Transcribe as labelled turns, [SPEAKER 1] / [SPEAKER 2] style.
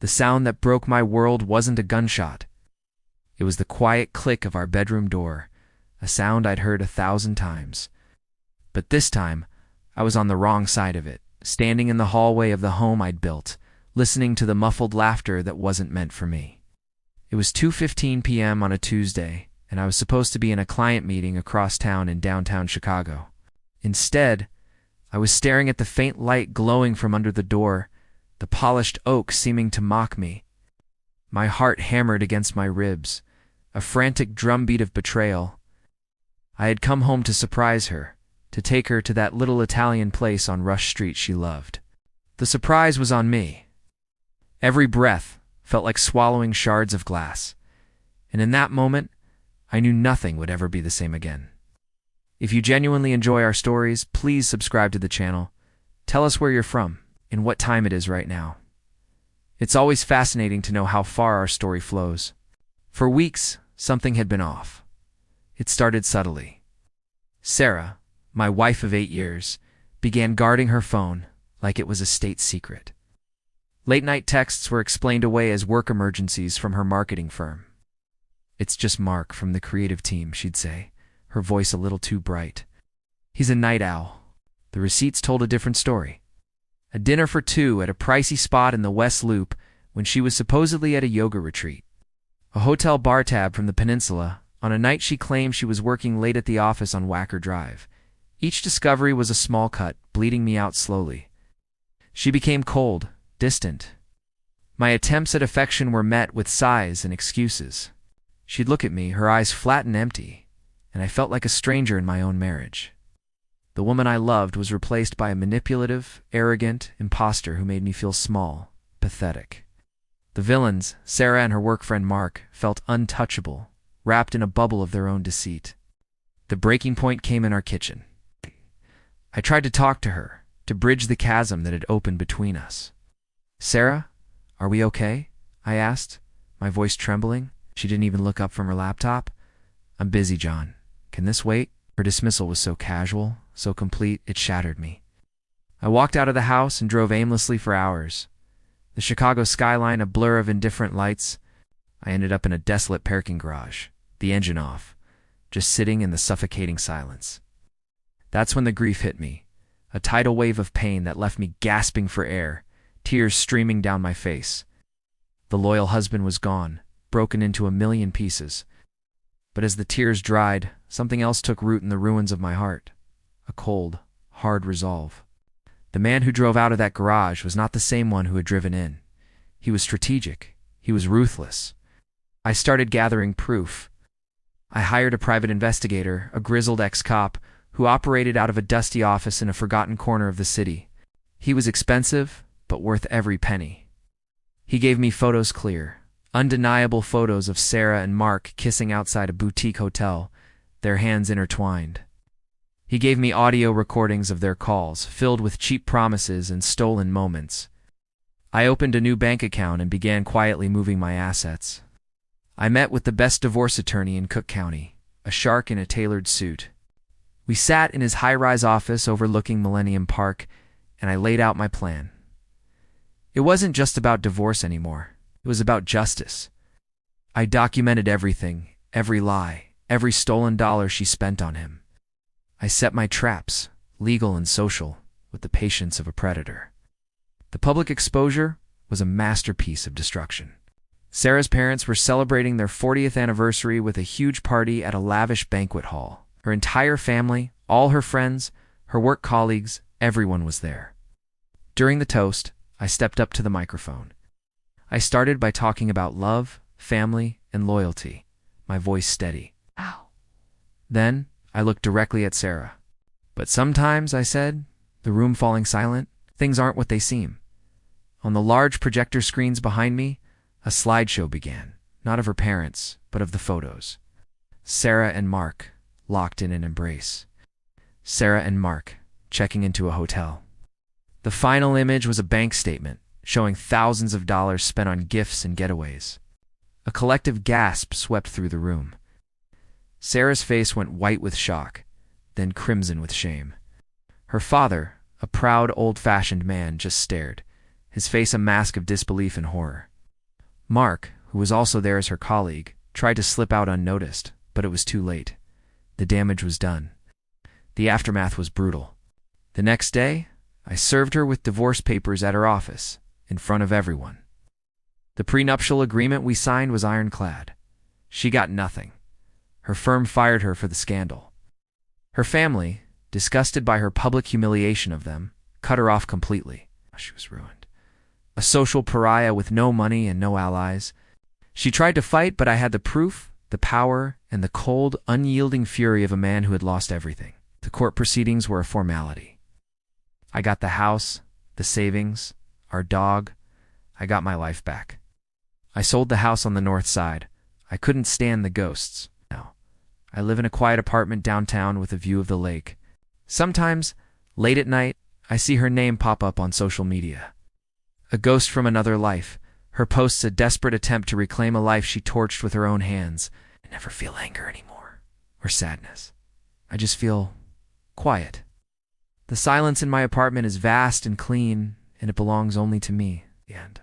[SPEAKER 1] The sound that broke my world wasn't a gunshot. It was the quiet click of our bedroom door, a sound I'd heard 1,000 times. But this time, I was on the wrong side of it, standing in the hallway of the home I'd built, listening to the muffled laughter that wasn't meant for me. It was 2:15 p.m. on a Tuesday, and I was supposed to be in a client meeting across town in downtown Chicago. Instead, I was staring at the faint light glowing from under the door, the polished oak seeming to mock me. My heart hammered against my ribs, a frantic drumbeat of betrayal. I had come home to surprise her, to take her to that little Italian place on Rush Street she loved. The surprise was on me. Every breath felt like swallowing shards of glass, and in that moment, I knew nothing would ever be the same again. If you genuinely enjoy our stories, please subscribe to the channel. Tell us where you're from and what time it is right now. It's always fascinating to know how far our story flows. For weeks, something had been off. It started subtly. Sarah, my wife of 8 years, began guarding her phone like it was a state secret. Late-night texts were explained away as work emergencies from her marketing firm. "It's just Mark from the creative team," she'd say, her voice a little too bright. "He's a night owl." The receipts told a different story. A dinner for two at a pricey spot in the West Loop when she was supposedly at a yoga retreat. A hotel bar tab from the peninsula on a night she claimed she was working late at the office on Wacker Drive. Each discovery was a small cut, bleeding me out slowly. She became cold, distant. My attempts at affection were met with sighs and excuses. She'd look at me, her eyes flat and empty, and I felt like a stranger in my own marriage. The woman I loved was replaced by a manipulative, arrogant imposter who made me feel small, pathetic. The villains, Sarah and her work friend Mark, felt untouchable, wrapped in a bubble of their own deceit. The breaking point came in our kitchen. I tried to talk to her, to bridge the chasm that had opened between us. "Sarah, are we okay?" I asked, my voice trembling. She didn't even look up from her laptop. "I'm busy, John. Can this wait?" Her dismissal was so casual, so complete, it shattered me. I walked out of the house and drove aimlessly for hours. The Chicago skyline a blur of indifferent lights. I ended up in a desolate parking garage, the engine off, just sitting in the suffocating silence. That's when the grief hit me, a tidal wave of pain that left me gasping for air, tears streaming down my face. The loyal husband was gone, broken into a million pieces. But as the tears dried, something else took root in the ruins of my heart. A cold, hard resolve. The man who drove out of that garage was not the same one who had driven in. He was strategic. He was ruthless. I started gathering proof. I hired a private investigator, a grizzled ex-cop, who operated out of a dusty office in a forgotten corner of the city. He was expensive, but worth every penny. He gave me photos clear, undeniable photos of Sarah and Mark kissing outside a boutique hotel, their hands intertwined. He gave me audio recordings of their calls, filled with cheap promises and stolen moments. I opened a new bank account and began quietly moving my assets. I met with the best divorce attorney in Cook County, a shark in a tailored suit. We sat in his high-rise office overlooking Millennium Park, and I laid out my plan. It wasn't just about divorce anymore. It was about justice. I documented everything, every lie, every stolen dollar she spent on him. I set my traps, legal and social, with the patience of a predator. The public exposure was a masterpiece of destruction. Sarah's parents were celebrating their 40th anniversary with a huge party at a lavish banquet hall. Her entire family, all her friends, her work colleagues, everyone was there. During the toast, I stepped up to the microphone. I started by talking about love, family, and loyalty, my voice steady. Ow. Then, I looked directly at Sarah. "But sometimes," I said, the room falling silent, "things aren't what they seem." On the large projector screens behind me, a slideshow began, not of her parents, but of the photos. Sarah and Mark, locked in an embrace. Sarah and Mark, checking into a hotel. The final image was a bank statement, showing thousands of dollars spent on gifts and getaways. A collective gasp swept through the room. Sarah's face went white with shock, then crimson with shame. Her father, a proud, old-fashioned man, just stared, his face a mask of disbelief and horror. Mark, who was also there as her colleague, tried to slip out unnoticed, but it was too late. The damage was done. The aftermath was brutal. The next day, I served her with divorce papers at her office, in front of everyone. The prenuptial agreement we signed was ironclad. She got nothing. Her firm fired her for the scandal. Her family, disgusted by her public humiliation of them, cut her off completely. She was ruined. A social pariah with no money and no allies. She tried to fight, but I had the proof, the power, and the cold, unyielding fury of a man who had lost everything. The court proceedings were a formality. I got the house, the savings, our dog. I got my life back. I sold the house on the north side. I couldn't stand the ghosts. No. I live in a quiet apartment downtown with a view of the lake. Sometimes, late at night, I see her name pop up on social media. A ghost from another life. Her posts a desperate attempt to reclaim a life she torched with her own hands. I never feel anger anymore, or sadness. I just feel quiet. The silence in my apartment is vast and clean, and it belongs only to me. The end.